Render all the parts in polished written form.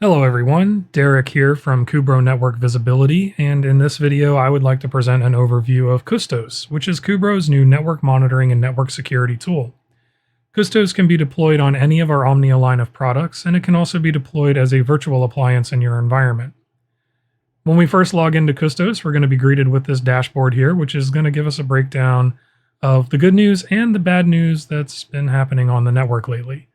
Hello everyone, Derek here from Cubro Network Visibility, and in this video I would like to present an overview of Custos, which is Cubro's new network monitoring and network security tool. Custos can be deployed on any of our Omnia line of products, and it can also be deployed as a virtual appliance in your environment. When we first log into Custos, we're going to be greeted with this dashboard here, which is going to give us a breakdown of the good news and the bad news that's been happening on the network lately.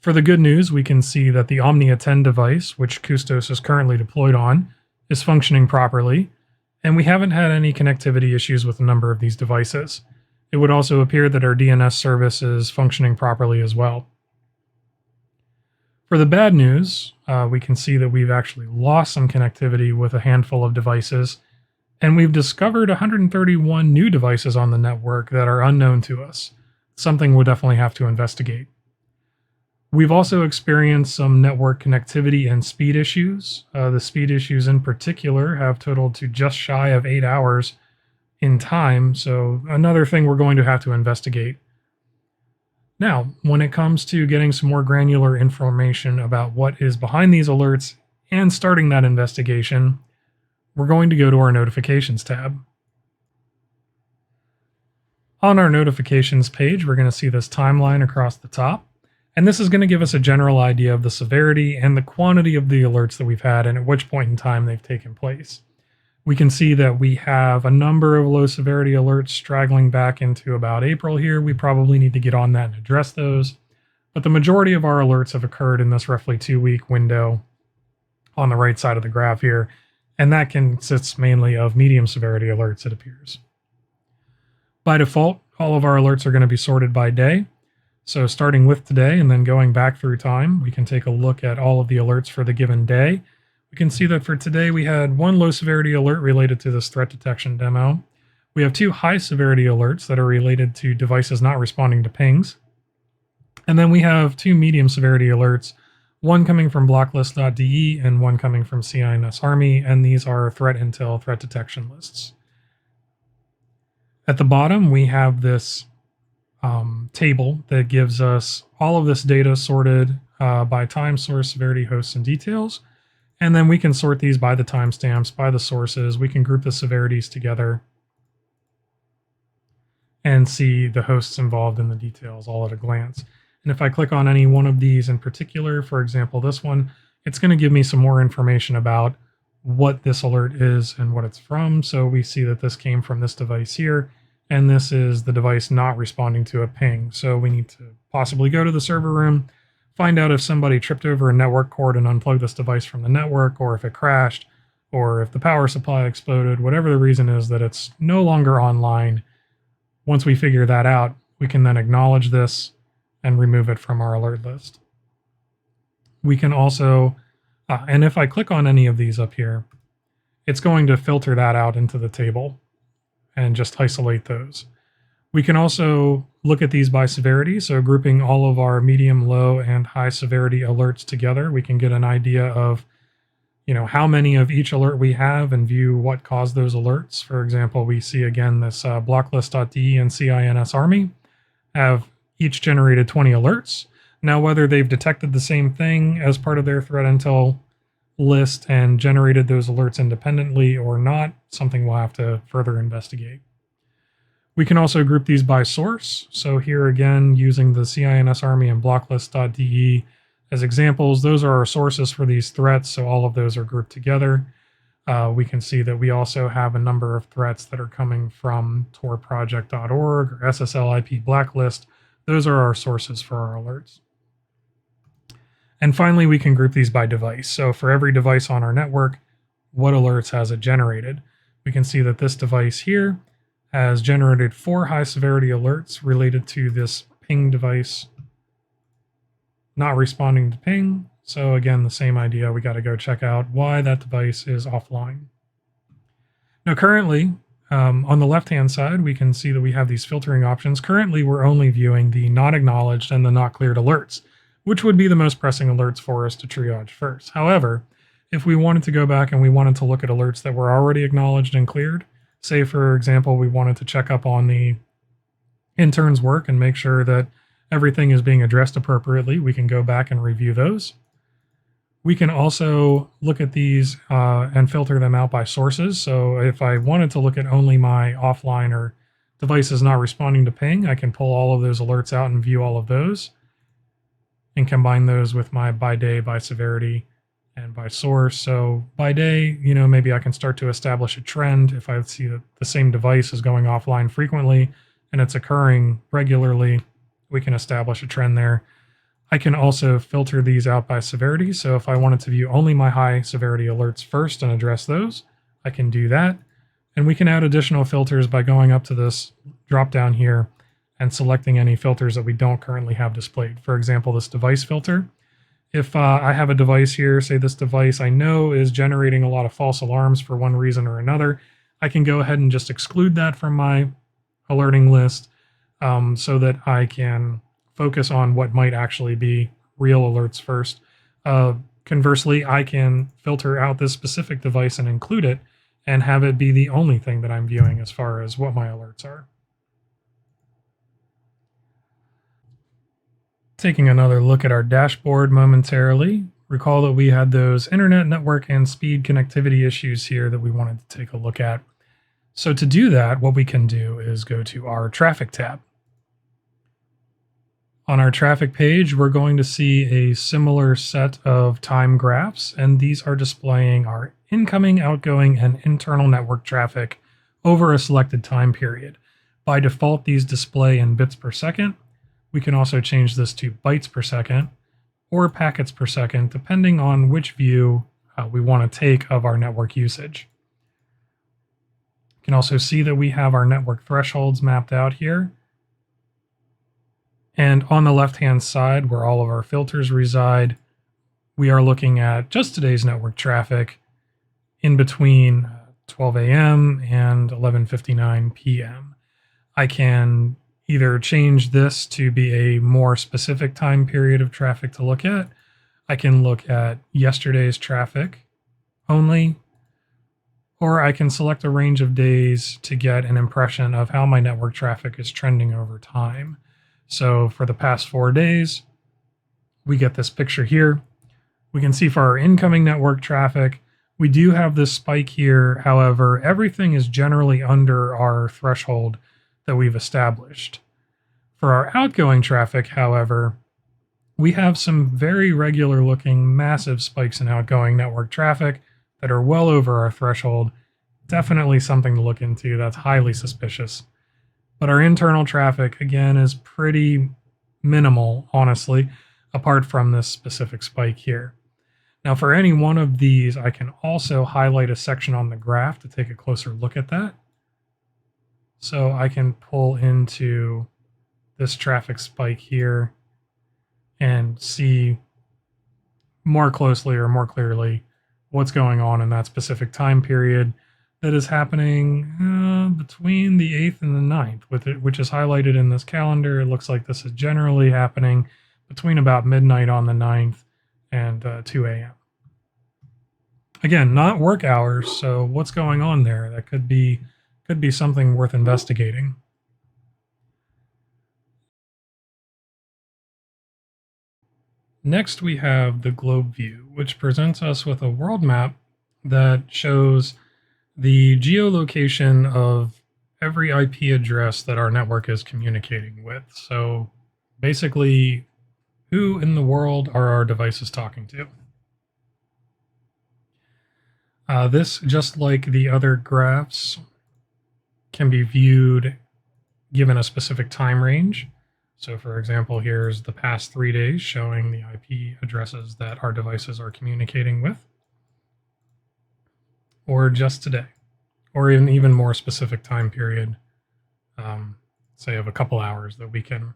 For the good news, we can see that the Omnia 10 device, which Custos is currently deployed on, is functioning properly, and we haven't had any connectivity issues with a number of these devices. It would also appear that our DNS service is functioning properly as well. For the bad news, we can see that we've actually lost some connectivity with a handful of devices, and we've discovered 131 new devices on the network that are unknown to us. Something we'll definitely have to investigate. We've also experienced some network connectivity and speed issues. The speed issues in particular have totaled to just shy of 8 hours in time, so another thing we're going to have to investigate. Now, when it comes to getting some more granular information about what is behind these alerts and starting that investigation, we're going to go to our Notifications tab. On our Notifications page, we're going to see this timeline across the top. And this is going to give us a general idea of the severity and the quantity of the alerts that we've had and at which point in time they've taken place. We can see that we have a number of low severity alerts straggling back into about April here. We probably need to get on that and address those. But the majority of our alerts have occurred in this roughly 2-week window on the right side of the graph here. And that consists mainly of medium severity alerts, it appears. By default, all of our alerts are going to be sorted by day. So starting with today and then going back through time, we can take a look at all of the alerts for the given day. We can see that for today, we had one low severity alert related to this threat detection demo. We have 2 high severity alerts that are related to devices not responding to pings. And then we have 2 medium severity alerts, one coming from blocklist.de and one coming from CINS Army, and these are threat intel threat detection lists. At the bottom, we have this table that gives us all of this data sorted by time, source, severity, hosts, and details. And then we can sort these by the timestamps, by the sources. We can group the severities together and see the hosts involved in the details all at a glance. And if I click on any one of these in particular, for example, this one, it's going to give me some more information about what this alert is and what it's from. So we see that this came from this device here. And this is the device not responding to a ping. So we need to possibly go to the server room, find out if somebody tripped over a network cord and unplugged this device from the network, or if it crashed, or if the power supply exploded, whatever the reason is that it's no longer online. Once we figure that out, we can then acknowledge this and remove it from our alert list. We can also, and if I click on any of these up here, it's going to filter that out into the table and just isolate those. We can also look at these by severity, so grouping all of our medium, low, and high severity alerts together, we can get an idea of, how many of each alert we have and view what caused those alerts. For example, we see again this blocklist.de and CINS Army have each generated 20 alerts. Now, whether they've detected the same thing as part of their threat intel list and generated those alerts independently or not, something we'll have to further investigate. We can also group these by source. So here again, using the CINS Army and blocklist.de as examples, those are our sources for these threats. So all of those are grouped together. We can see that we also have a number of threats that are coming from torproject.org or SSL IP Blacklist. Those are our sources for our alerts. And finally, we can group these by device. So for every device on our network, what alerts has it generated? We can see that this device here has generated 4 high severity alerts related to this ping device not responding to ping. So again, the same idea, we got to go check out why that device is offline. Now currently, on the left-hand side, we can see that we have these filtering options. Currently, we're only viewing the not acknowledged and the not cleared alerts, which would be the most pressing alerts for us to triage first. However, if we wanted to go back and we wanted to look at alerts that were already acknowledged and cleared, say for example, we wanted to check up on the intern's work and make sure that everything is being addressed appropriately, we can go back and review those. We can also look at these and filter them out by sources. So if I wanted to look at only my offline or devices not responding to ping, I can pull all of those alerts out and view all of those and combine those with my by day, by severity, and by source. So by day, maybe I can start to establish a trend. If I see that the same device is going offline frequently and it's occurring regularly, we can establish a trend there. I can also filter these out by severity. So if I wanted to view only my high severity alerts first and address those, I can do that. And we can add additional filters by going up to this drop down here and selecting any filters that we don't currently have displayed. For example, this device filter. If I have a device here, say this device I know is generating a lot of false alarms for one reason or another, I can go ahead and just exclude that from my alerting list so that I can focus on what might actually be real alerts first. Conversely, I can filter out this specific device and include it and have it be the only thing that I'm viewing as far as what my alerts are. Taking another look at our dashboard momentarily, recall that we had those internet network and speed connectivity issues here that we wanted to take a look at. So to do that, what we can do is go to our traffic tab. On our traffic page, we're going to see a similar set of time graphs, and these are displaying our incoming, outgoing, and internal network traffic over a selected time period. By default, these display in bits per second. We can also change this to bytes per second or packets per second, depending on which view we want to take of our network usage. You can also see that we have our network thresholds mapped out here. And on the left-hand side, where all of our filters reside, we are looking at just today's network traffic in between 12 a.m. and 11:59 p.m. I can either change this to be a more specific time period of traffic to look at. I can look at yesterday's traffic only, or I can select a range of days to get an impression of how my network traffic is trending over time. So for the past 4 days, we get this picture here. We can see for our incoming network traffic, we do have this spike here. However, everything is generally under our threshold that we've established. For our outgoing traffic, however, we have some very regular looking massive spikes in outgoing network traffic that are well over our threshold. Definitely something to look into. That's highly suspicious. But our internal traffic, again, is pretty minimal, honestly, apart from this specific spike here. Now, for any one of these, I can also highlight a section on the graph to take a closer look at that. So I can pull into this traffic spike here and see more closely or more clearly what's going on in that specific time period that is happening between the 8th and the 9th, which is highlighted in this calendar. It looks like this is generally happening between about midnight on the 9th and 2 a.m. Again, not work hours, so what's going on there? That could be something worth investigating. Next, we have the globe view, which presents us with a world map that shows the geolocation of every IP address that our network is communicating with. So basically, who in the world are our devices talking to? This, just like the other graphs, can be viewed given a specific time range. So for example, here's the past 3 days showing the IP addresses that our devices are communicating with, or just today, or in even more specific time period, say of a couple hours that we can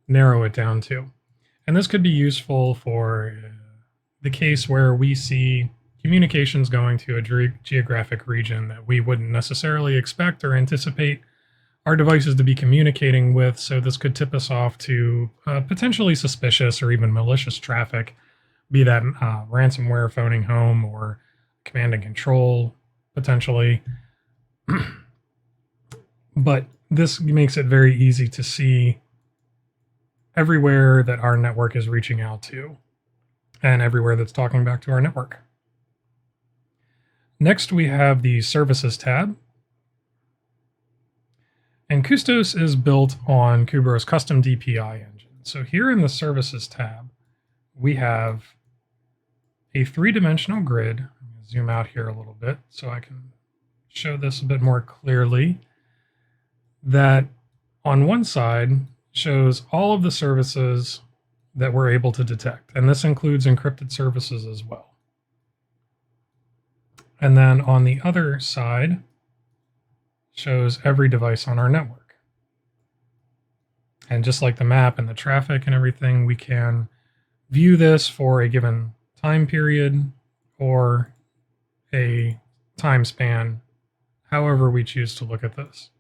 narrow it down to. And this could be useful for the case where we see communications going to a geographic region that we wouldn't necessarily expect or anticipate our devices to be communicating with. So this could tip us off to potentially suspicious or even malicious traffic, be that ransomware phoning home or command and control potentially. But this makes it very easy to see everywhere that our network is reaching out to. and everywhere that's talking back to our network. Next, we have the Services tab. And Custos is built on Cubro's custom DPI engine. So here in the Services tab, we have a three-dimensional grid. I'm going to zoom out here a little bit so I can show this a bit more clearly. That on one side shows all of the services that we're able to detect, and this includes encrypted services as well. And then on the other side shows every device on our network. And just like the map and the traffic and everything, we can view this for a given time period or a time span, however we choose to look at this.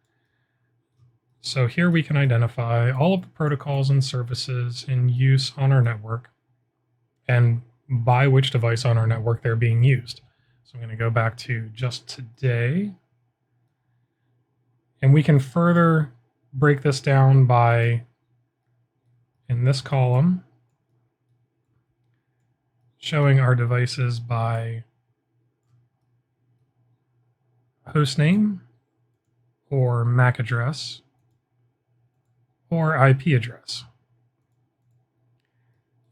So here we can identify all of the protocols and services in use on our network and by which device on our network they're being used. So I'm going to go back to just today. And we can further break this down by, in this column, showing our devices by host name or MAC address or IP address.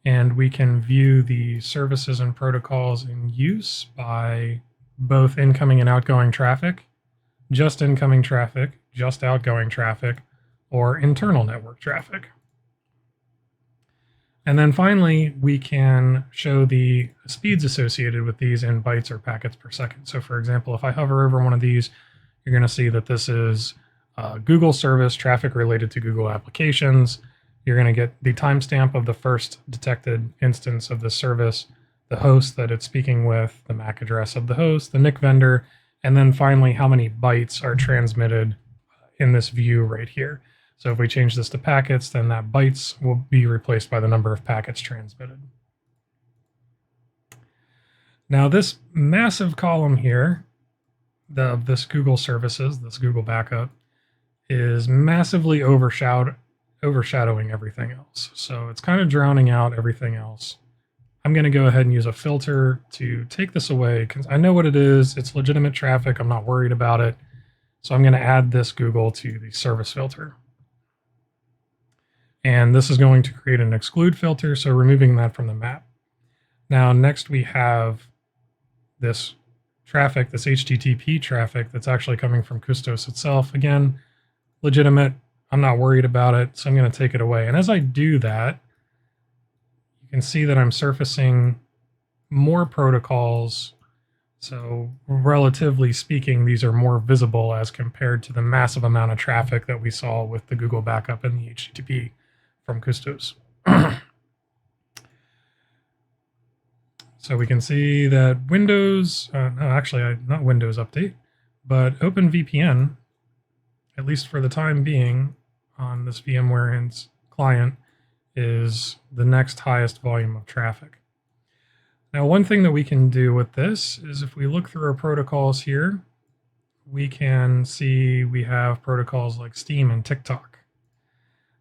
And we can view the services and protocols in use by both incoming and outgoing traffic, just incoming traffic, just outgoing traffic, or internal network traffic. And then finally, we can show the speeds associated with these in bytes or packets per second. So for example, if I hover over one of these, you're going to see that this is Google service traffic related to Google applications. You're going to get the timestamp of the first detected instance of the service, the host that it's speaking with, the MAC address of the host, the NIC vendor, and then finally how many bytes are transmitted in this view right here. So if we change this to packets, then that bytes will be replaced by the number of packets transmitted. Now this massive column here, this Google services, this Google backup, is massively overshadowing everything else. So it's kind of drowning out everything else. I'm going to go ahead and use a filter to take this away because I know what it is. It's legitimate traffic. I'm not worried about it. So I'm going to add this Google to the service filter. And this is going to create an exclude filter, so removing that from the map. Now, next we have this traffic, this HTTP traffic that's actually coming from Custos itself. Again, legitimate. I'm not worried about it, so I'm going to take it away. And as I do that, you can see that I'm surfacing more protocols. So relatively speaking, these are more visible as compared to the massive amount of traffic that we saw with the Google backup and the HTTP from Custos. So we can see that Windows, not Windows Update, but OpenVPN, at least for the time being, on this VMware client, is the next highest volume of traffic. Now, one thing that we can do with this is if we look through our protocols here, we can see we have protocols like Steam and TikTok.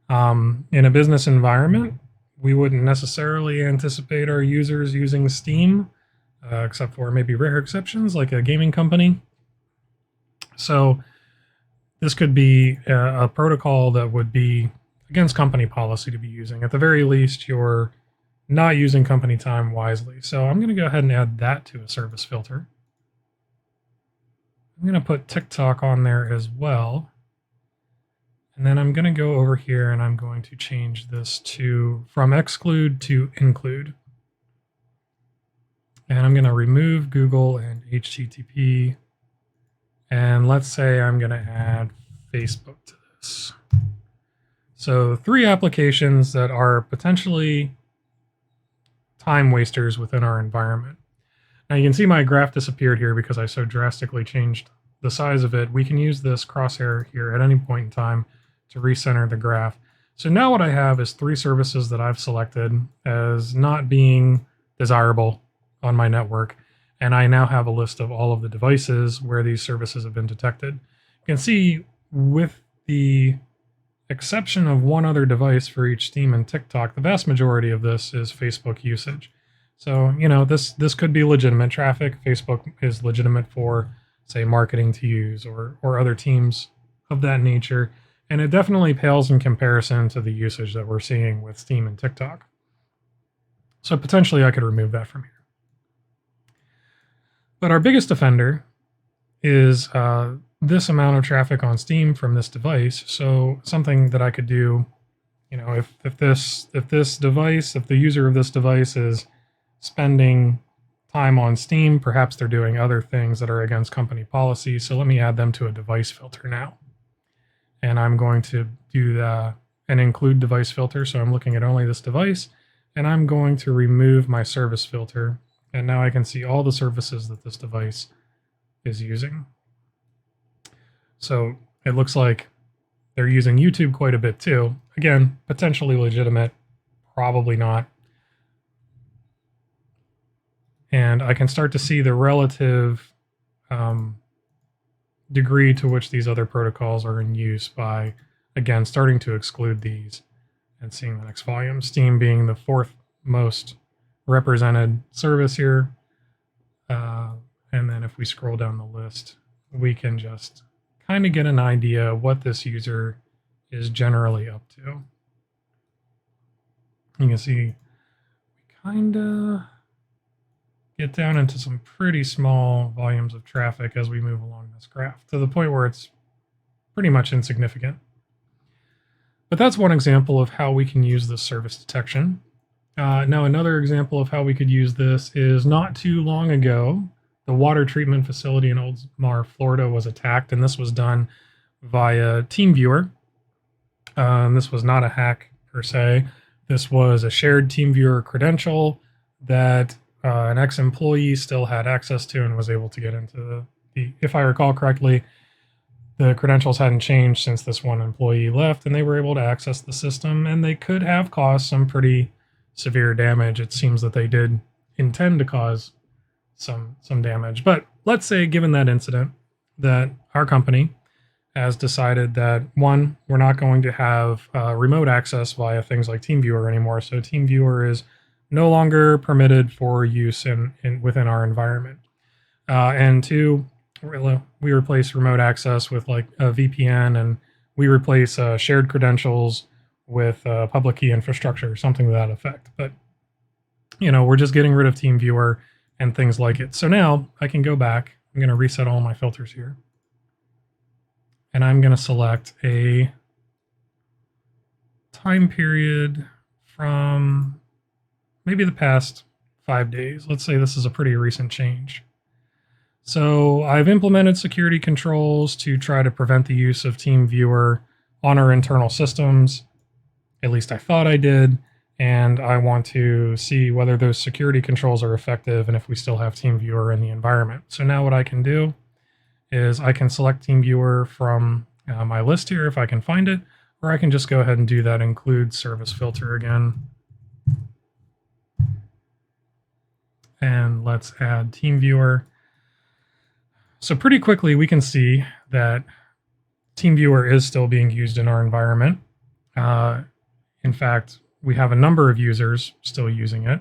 In a business environment, we wouldn't necessarily anticipate our users using Steam, except for maybe rare exceptions like a gaming company. So this could be a protocol that would be against company policy to be using. At the very least, you're not using company time wisely. So I'm going to go ahead and add that to a service filter. I'm going to put TikTok on there as well. And then I'm going to go over here and I'm going to change this from exclude to include. And I'm going to remove Google and HTTP. And let's say I'm going to add Facebook to this. So 3 applications that are potentially time wasters within our environment. Now you can see my graph disappeared here because I so drastically changed the size of it. We can use this crosshair here at any point in time to recenter the graph. So now what I have is 3 services that I've selected as not being desirable on my network. And I now have a list of all of the devices where these services have been detected. You can see with the exception of one other device for each Steam and TikTok, the vast majority of this is Facebook usage. So, you know, this could be legitimate traffic. Facebook is legitimate for, say, marketing to use or other teams of that nature. And it definitely pales in comparison to the usage that we're seeing with Steam and TikTok. So potentially I could remove that from here. But our biggest offender is this amount of traffic on Steam from this device. So something that I could do, you know, if the user of this device is spending time on Steam, perhaps they're doing other things that are against company policy. So let me add them to a device filter now. And I'm going to do an include device filter. So I'm looking at only this device, and I'm going to remove my service filter. And now I can see all the services that this device is using. So it looks like they're using YouTube quite a bit too. Again, potentially legitimate, probably not. And I can start to see the relative degree to which these other protocols are in use by, again, starting to exclude these and seeing the next volume. Steam being the fourth most represented service here. And then if we scroll down the list, we can just kind of get an idea what this user is generally up to. You can see we kind of get down into some pretty small volumes of traffic as we move along this graph, to the point where it's pretty much insignificant. But that's one example of how we can use this service detection. Now, another example of how we could use this is not too long ago, the water treatment facility in Oldsmar, Florida was attacked, and this was done via TeamViewer. This was not a hack per se. This was a shared TeamViewer credential that an ex-employee still had access to and was able to get into the, if I recall correctly, the credentials hadn't changed since this one employee left, and they were able to access the system, and they could have caused some pretty severe damage. It seems that they did intend to cause some damage. But let's say, given that incident, that our company has decided that, one, we're not going to have remote access via things like TeamViewer anymore. So TeamViewer is no longer permitted for use within our environment. And two, we replace remote access with like a VPN, and we replace shared credentials with public key infrastructure, something to that effect. But, you know, we're just getting rid of TeamViewer and things like it. So now I can go back. I'm going to reset all my filters here. And I'm going to select a time period from maybe the past 5 days. Let's say this is a pretty recent change. So I've implemented security controls to try to prevent the use of TeamViewer on our internal systems. At least I thought I did. And I want to see whether those security controls are effective and if we still have TeamViewer in the environment. So now what I can do is I can select TeamViewer from my list here if I can find it, or I can just go ahead and do that include service filter again. And let's add TeamViewer. So pretty quickly we can see that TeamViewer is still being used in our environment. In fact, we have a number of users still using it.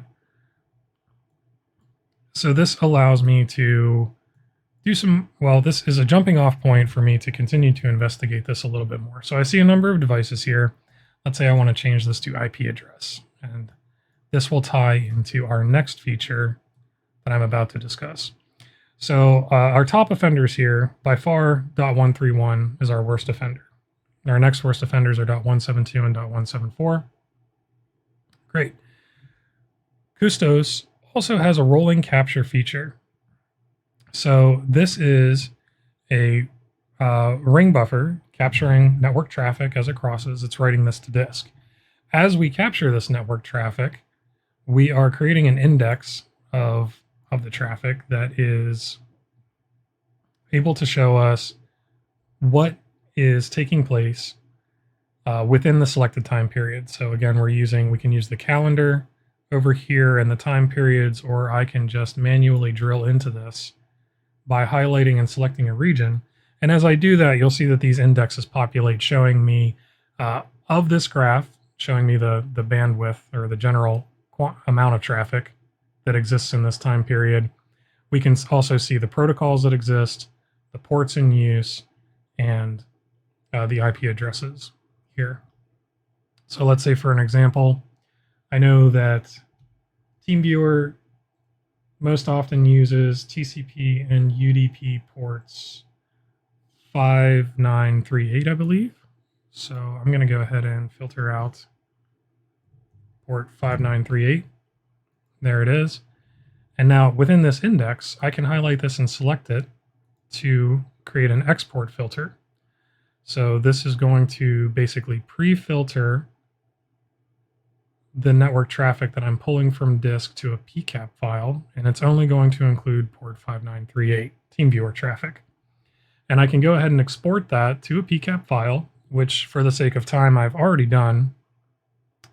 So this allows me to do this is a jumping off point for me to continue to investigate this a little bit more. So I see a number of devices here. Let's say I want to change this to IP address, and this will tie into our next feature that I'm about to discuss. So our top offenders here, by far, .131 is our worst offender. Our next worst offenders are .172 and .174. Great. Custos also has a rolling capture feature. So this is a ring buffer capturing network traffic as it crosses. It's writing this to disk. As we capture this network traffic, we are creating an index of the traffic that is able to show us what is taking place within the selected time period. So again, we can use the calendar over here and the time periods, or I can just manually drill into this by highlighting and selecting a region. And as I do that, you'll see that these indexes populate, showing me of this graph, showing me the bandwidth or the general amount of traffic that exists in this time period. We can also see the protocols that exist, the ports in use, and the IP addresses here. So let's say for an example, I know that TeamViewer most often uses TCP and UDP ports 5938, I believe. So I'm going to go ahead and filter out port 5938. There it is. And now within this index, I can highlight this and select it to create an export filter. So this is going to basically pre-filter the network traffic that I'm pulling from disk to a PCAP file, and it's only going to include port 5938 TeamViewer traffic. And I can go ahead and export that to a PCAP file, which for the sake of time I've already done.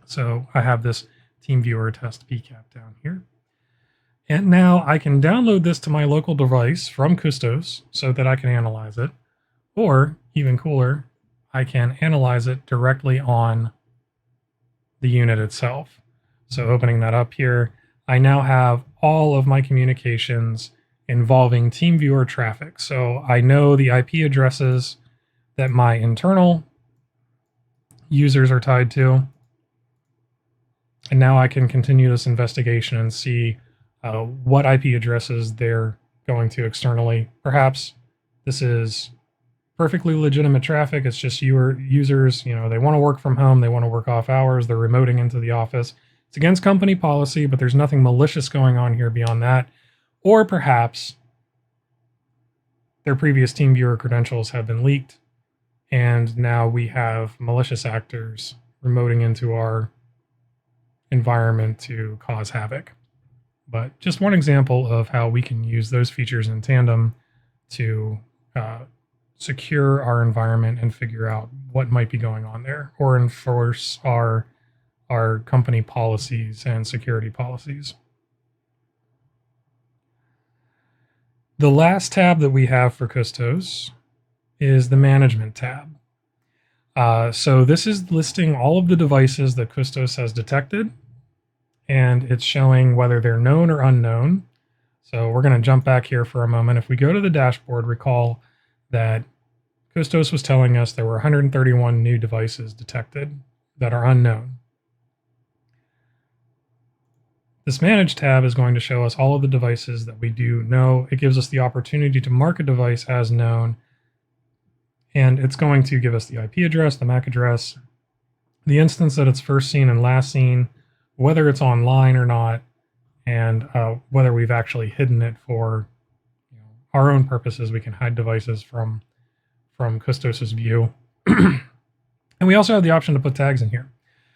So I have this TeamViewer test PCAP down here. And now I can download this to my local device from Custos so that I can analyze it. Or, even cooler, I can analyze it directly on the unit itself. So opening that up here, I now have all of my communications involving TeamViewer traffic. So I know the IP addresses that my internal users are tied to. And now I can continue this investigation and see what IP addresses they're going to externally. Perhaps this is perfectly legitimate traffic. It's just your users, they want to work from home, they want to work off hours, they're remoting into the office. It's against company policy, but there's nothing malicious going on here beyond that. Or perhaps their previous TeamViewer credentials have been leaked, and now we have malicious actors remoting into our environment to cause havoc. But just one example of how we can use those features in tandem to secure our environment and figure out what might be going on there, or enforce our company policies and security policies. The last tab that we have for Custos is the Management tab. So this is listing all of the devices that Custos has detected, and it's showing whether they're known or unknown. So we're going to jump back here for a moment. If we go to the dashboard, recall that Custos was telling us there were 131 new devices detected that are unknown. This Manage tab is going to show us all of the devices that we do know. It gives us the opportunity to mark a device as known, and it's going to give us the IP address, the MAC address, the instance that it's first seen and last seen, whether it's online or not, and whether we've actually hidden it for our own purposes. We can hide devices from Custos's view. And we also have the option to put tags in here.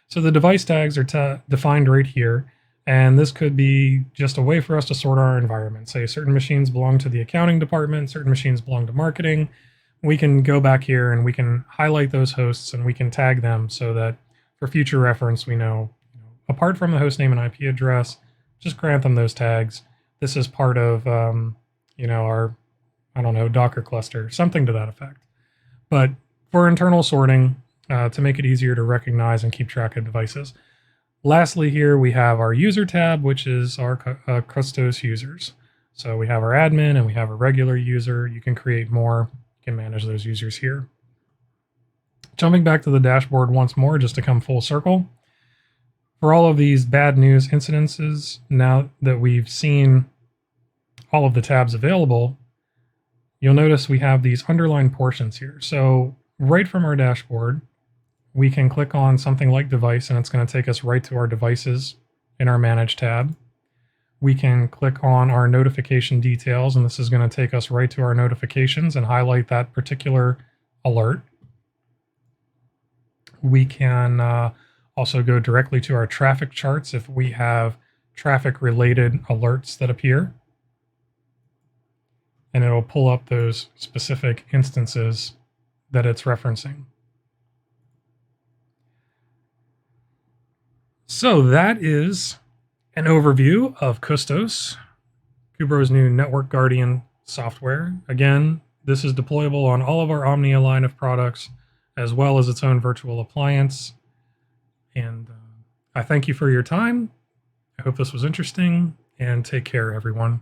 So the device tags are defined right here, and this could be just a way for us to sort our environment. Say certain machines belong to the accounting department, certain machines belong to marketing. We can go back here and we can highlight those hosts and we can tag them so that for future reference we know, apart from the host name and IP address, just grant them those tags. This is part of our, Docker cluster, something to that effect. But for internal sorting, to make it easier to recognize and keep track of devices. Lastly, here we have our user tab, which is our Custos users. So we have our admin and we have a regular user. You can create more, you can manage those users here. Jumping back to the dashboard once more, just to come full circle. For all of these bad news incidences, now that we've seen all of the tabs available, you'll notice we have these underlined portions here. So right from our dashboard, we can click on something like device, and it's going to take us right to our devices in our Manage tab. We can click on our notification details, and this is going to take us right to our notifications and highlight that particular alert. We can also go directly to our traffic charts if we have traffic-related alerts that appear. And it'll pull up those specific instances that it's referencing. So that is an overview of Custos, Cubro's new Network Guardian software. Again, this is deployable on all of our Omnia line of products, as well as its own virtual appliance. And I thank you for your time. I hope this was interesting, and take care, everyone.